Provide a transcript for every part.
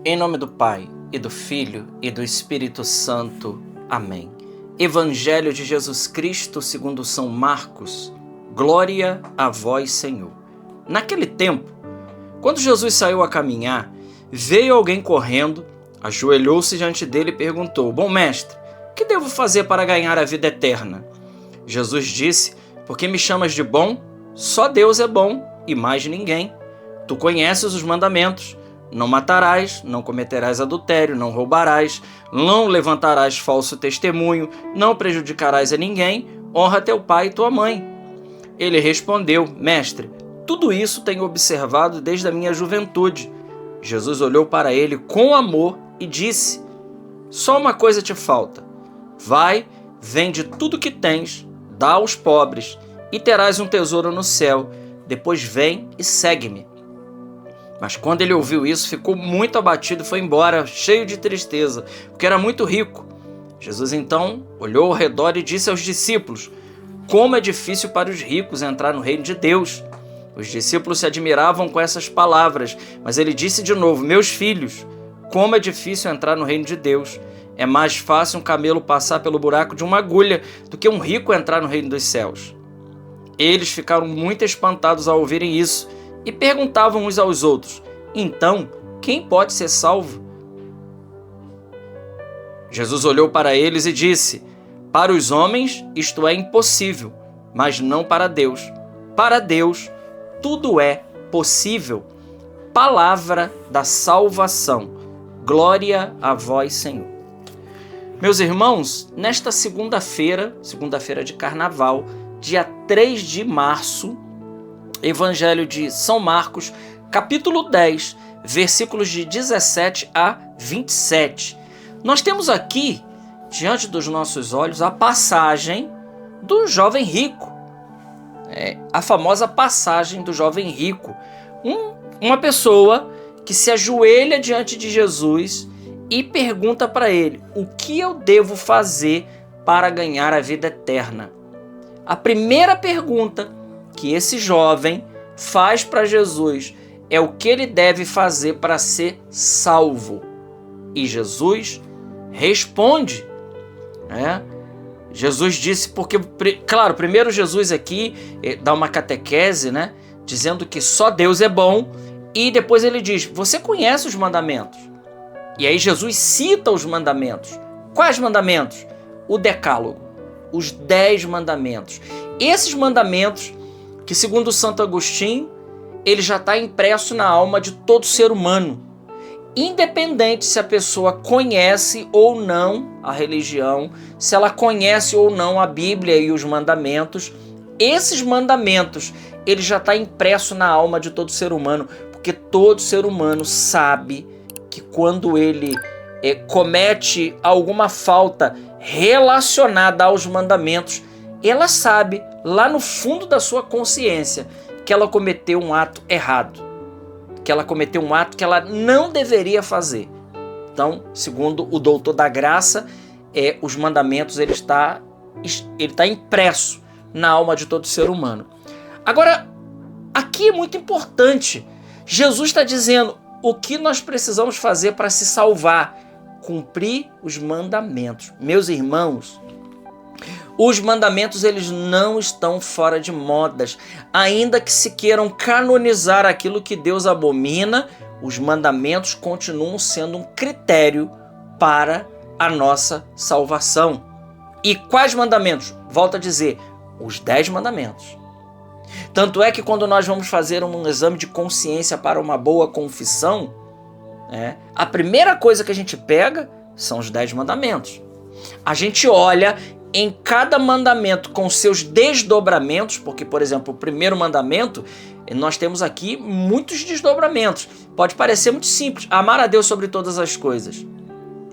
Em nome do Pai, e do Filho, e do Espírito Santo. Amém. Evangelho de Jesus Cristo segundo São Marcos. Glória a vós, Senhor. Naquele tempo, quando Jesus saiu a caminhar, veio alguém correndo, ajoelhou-se diante dele e perguntou: Bom mestre, o que devo fazer para ganhar a vida eterna? Jesus disse: Por que me chamas de bom? Só Deus é bom e mais ninguém. Tu conheces os mandamentos. Não matarás, não cometerás adultério, não roubarás, não levantarás falso testemunho, não prejudicarás a ninguém, honra teu pai e tua mãe. Ele respondeu: Mestre, tudo isso tenho observado desde a minha juventude. Jesus olhou para ele com amor e disse: Só uma coisa te falta. Vai, vende tudo que tens, dá aos pobres, e terás um tesouro no céu. Depois vem e segue-me. Mas quando ele ouviu isso, ficou muito abatido e foi embora, cheio de tristeza, porque era muito rico. Jesus então olhou ao redor e disse aos discípulos: Como é difícil para os ricos entrar no reino de Deus. Os discípulos se admiravam com essas palavras, mas ele disse de novo: Meus filhos, como é difícil entrar no reino de Deus. É mais fácil um camelo passar pelo buraco de uma agulha do que um rico entrar no reino dos céus. Eles ficaram muito espantados ao ouvirem isso e perguntavam uns aos outros: Então, quem pode ser salvo? Jesus olhou para eles e disse: Para os homens isto é impossível, mas não para Deus. Para Deus tudo é possível. Palavra da salvação. Glória a vós, Senhor. Meus irmãos, nesta segunda-feira de Carnaval, dia 3 de março, Evangelho de São Marcos, capítulo 10, versículos de 17 a 27. Nós temos aqui, diante dos nossos olhos, a passagem do jovem rico. A famosa passagem do jovem rico. Uma pessoa que se ajoelha diante de Jesus e pergunta para ele: O que eu devo fazer para ganhar a vida eterna? A primeira pergunta que esse jovem faz para Jesus é o que ele deve fazer para ser salvo. E Jesus responde, Jesus disse, porque, claro, primeiro Jesus aqui dá uma catequese, dizendo que só Deus é bom, e depois ele diz: você conhece os mandamentos? E aí Jesus cita os mandamentos. Quais mandamentos? O Decálogo, os 10 mandamentos. Esses mandamentos que, segundo Santo Agostinho, ele já está impresso na alma de todo ser humano, independente se a pessoa conhece ou não a religião, se ela conhece ou não a Bíblia e os mandamentos. Esses mandamentos, ele já está impresso na alma de todo ser humano, porque todo ser humano sabe que quando ele comete alguma falta relacionada aos mandamentos, ela sabe, lá no fundo da sua consciência, que ela cometeu um ato errado, que ela cometeu um ato que ela não deveria fazer. Então, segundo o doutor da graça, os mandamentos ele está impresso na alma de todo ser humano. Agora, aqui é muito importante. Jesus está dizendo o que nós precisamos fazer para se salvar: cumprir os mandamentos. Meus irmãos, os mandamentos eles não estão fora de modas. Ainda que se queiram canonizar aquilo que Deus abomina, os mandamentos continuam sendo um critério para a nossa salvação. E quais mandamentos? Volto a dizer, os 10 mandamentos. Tanto é que quando nós vamos fazer um exame de consciência para uma boa confissão, a primeira coisa que a gente pega são os 10 mandamentos. A gente olha em cada mandamento com seus desdobramentos, porque, por exemplo, o primeiro mandamento, nós temos aqui muitos desdobramentos. Pode parecer muito simples: amar a Deus sobre todas as coisas.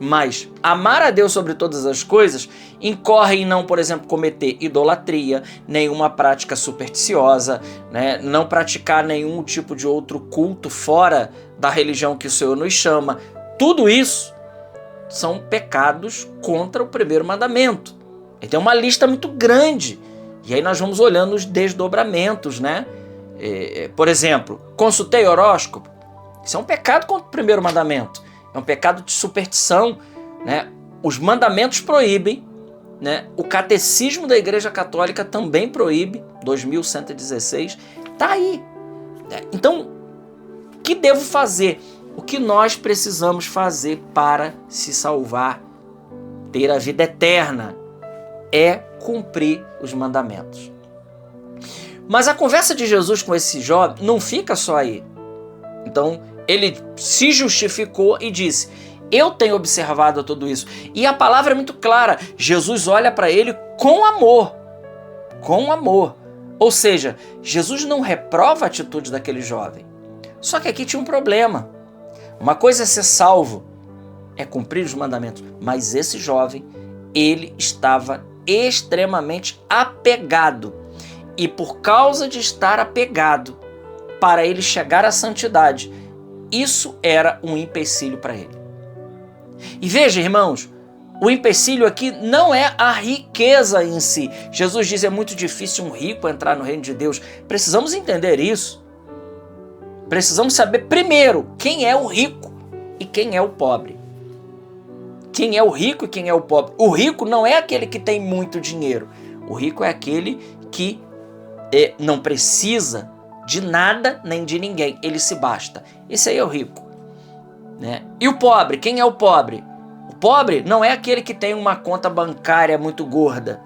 Mas amar a Deus sobre todas as coisas incorre em não, por exemplo, cometer idolatria, nenhuma prática supersticiosa, não praticar nenhum tipo de outro culto fora da religião que o Senhor nos chama. Tudo isso são pecados contra o primeiro mandamento. Ele tem uma lista muito grande. E aí nós vamos olhando os desdobramentos, Por exemplo, consultei horóscopo. Isso é um pecado contra o primeiro mandamento. é um pecado de superstição, né? Os mandamentos proíbem, né? O catecismo da Igreja Católica também proíbe, 2116, tá aí. Então, o que devo fazer? O que nós precisamos fazer para se salvar, ter a vida eterna, é cumprir os mandamentos. Mas a conversa de Jesus com esse jovem não fica só aí. Então, ele se justificou e disse: eu tenho observado tudo isso. E a palavra é muito clara. Jesus olha para ele com amor. Com amor. Ou seja, Jesus não reprova a atitude daquele jovem. Só que aqui tinha um problema. Uma coisa é ser salvo, é cumprir os mandamentos. Mas esse jovem, ele estava extremamente apegado. E por causa de estar apegado, para ele chegar à santidade, isso era um empecilho para ele. E veja, irmãos, o empecilho aqui não é a riqueza em si. Jesus diz: é muito difícil um rico entrar no reino de Deus. Precisamos entender isso. Precisamos saber primeiro quem é o rico e quem é o pobre. Quem é o rico e quem é o pobre. O rico não é aquele que tem muito dinheiro. O rico é aquele que não precisa de nada nem de ninguém. Ele se basta. Esse aí é o rico, né? E o pobre? Quem é o pobre? O pobre não é aquele que tem uma conta bancária muito gorda,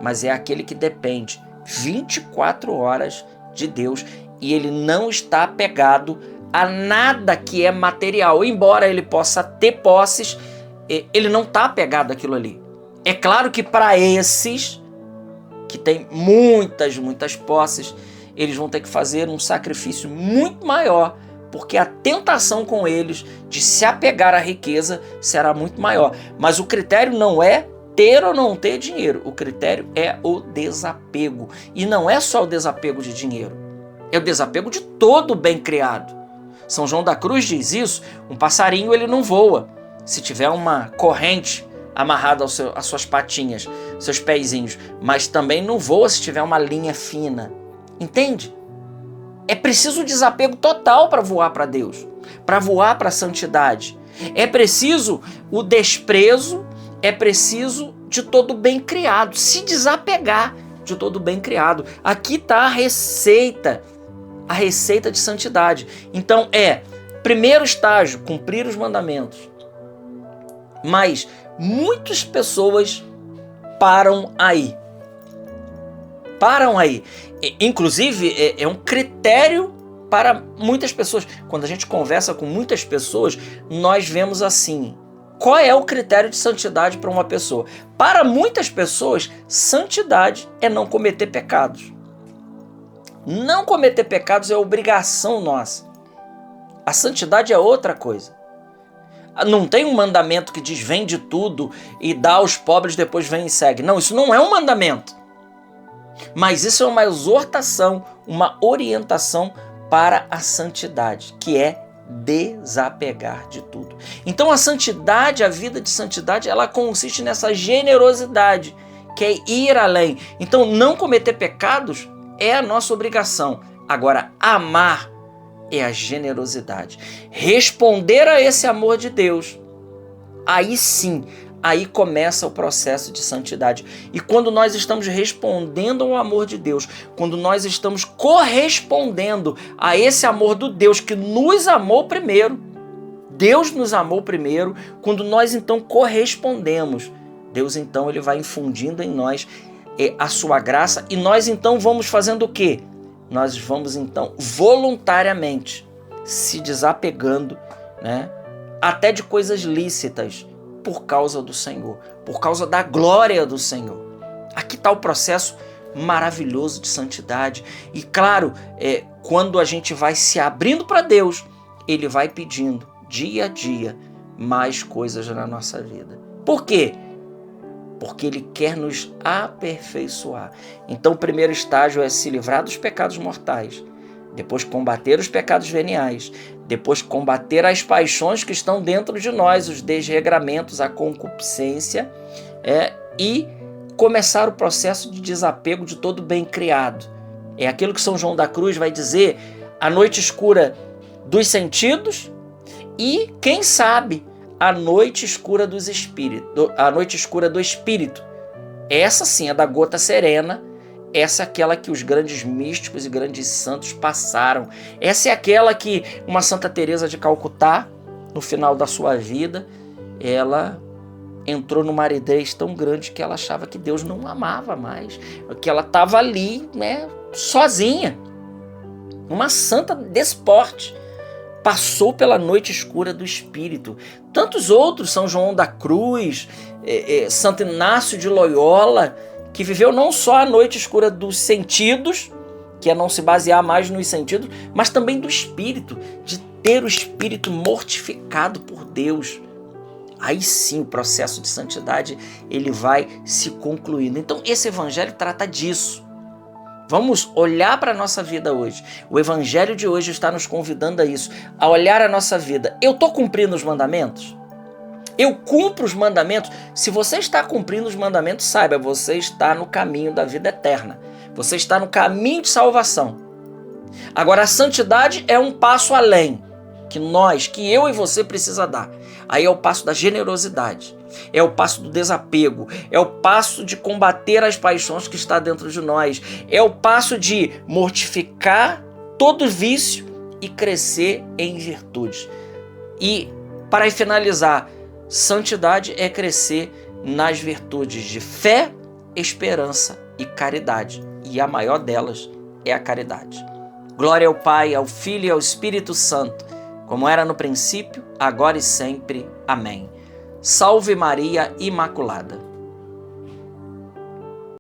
mas é aquele que depende 24 horas de Deus e ele não está apegado a nada que é material. Embora ele possa ter posses, ele não está apegado àquilo ali. É claro que para esses que têm muitas posses, eles vão ter que fazer um sacrifício muito maior, porque a tentação com eles de se apegar à riqueza será muito maior. Mas o critério não é ter ou não ter dinheiro. O critério é o desapego. E não é só o desapego de dinheiro. É o desapego de todo bem criado. São João da Cruz diz isso: um passarinho ele não voa se tiver uma corrente amarrada às suas patinhas, seus pezinhos, mas também não voa se tiver uma linha fina. Entende? É preciso desapego total para voar para Deus, para voar para a santidade. É preciso o desprezo, é preciso de todo bem criado, se desapegar de todo bem criado. Aqui está a receita de santidade. Então primeiro estágio, cumprir os mandamentos. Mas muitas pessoas param aí. Inclusive, é um critério para muitas pessoas. Quando a gente conversa com muitas pessoas, nós vemos assim: qual é o critério de santidade para uma pessoa? Para muitas pessoas, santidade é não cometer pecados. Não cometer pecados é obrigação nossa. A santidade é outra coisa. Não tem um mandamento que diz vende tudo e dá aos pobres, depois vem e segue. Não, isso não é um mandamento. Mas isso é uma exortação, uma orientação para a santidade, que é desapegar de tudo. Então a santidade, a vida de santidade, ela consiste nessa generosidade, que é ir além. Então não cometer pecados é a nossa obrigação. Agora, amar é a generosidade. Responder a esse amor de Deus, aí sim, aí começa o processo de santidade. E quando nós estamos respondendo ao amor de Deus, quando nós estamos correspondendo a esse amor do Deus que nos amou primeiro, Deus nos amou primeiro, quando nós então correspondemos, Deus então ele vai infundindo em nós a sua graça e nós então vamos fazendo o quê? Nós vamos então voluntariamente se desapegando, né, até de coisas lícitas, por causa do Senhor, por causa da glória do Senhor. Aqui está o processo maravilhoso de santidade. E claro, quando a gente vai se abrindo para Deus, Ele vai pedindo dia a dia mais coisas na nossa vida. Por quê? Porque Ele quer nos aperfeiçoar. Então o primeiro estágio é se livrar dos pecados mortais, depois combater os pecados veniais, depois combater as paixões que estão dentro de nós, os desregramentos, a concupiscência, e começar o processo de desapego de todo bem criado. É aquilo que São João da Cruz vai dizer: a noite escura dos sentidos e, quem sabe, a noite escura dos espíritos, a noite escura do espírito. Essa sim é da gota serena, essa é aquela que os grandes místicos e grandes santos passaram. Essa é aquela que uma Santa Teresa de Calcutá, no final da sua vida, ela entrou numa aridez tão grande que ela achava que Deus não amava mais, que ela estava ali, né, sozinha. Uma santa desse porte passou pela noite escura do espírito. Tantos outros, São João da Cruz, Santo Inácio de Loyola, que viveu não só a noite escura dos sentidos, que é não se basear mais nos sentidos, mas também do espírito, de ter o espírito mortificado por Deus. Aí sim o processo de santidade ele vai se concluindo. Então esse evangelho trata disso. Vamos olhar para a nossa vida hoje. O evangelho de hoje está nos convidando a isso, a olhar a nossa vida. Eu estou cumprindo os mandamentos? Eu cumpro os mandamentos? Se você está cumprindo os mandamentos, saiba, você está no caminho da vida eterna. Você está no caminho de salvação. Agora, a santidade é um passo além, que eu e você precisa dar. Aí é o passo da generosidade, é o passo do desapego, é o passo de combater as paixões que está dentro de nós, é o passo de mortificar todo vício e crescer em virtudes. E, para finalizar, santidade é crescer nas virtudes de fé, esperança e caridade. E a maior delas é a caridade. Glória ao Pai, ao Filho e ao Espírito Santo, como era no princípio, agora e sempre. Amém. Salve Maria Imaculada.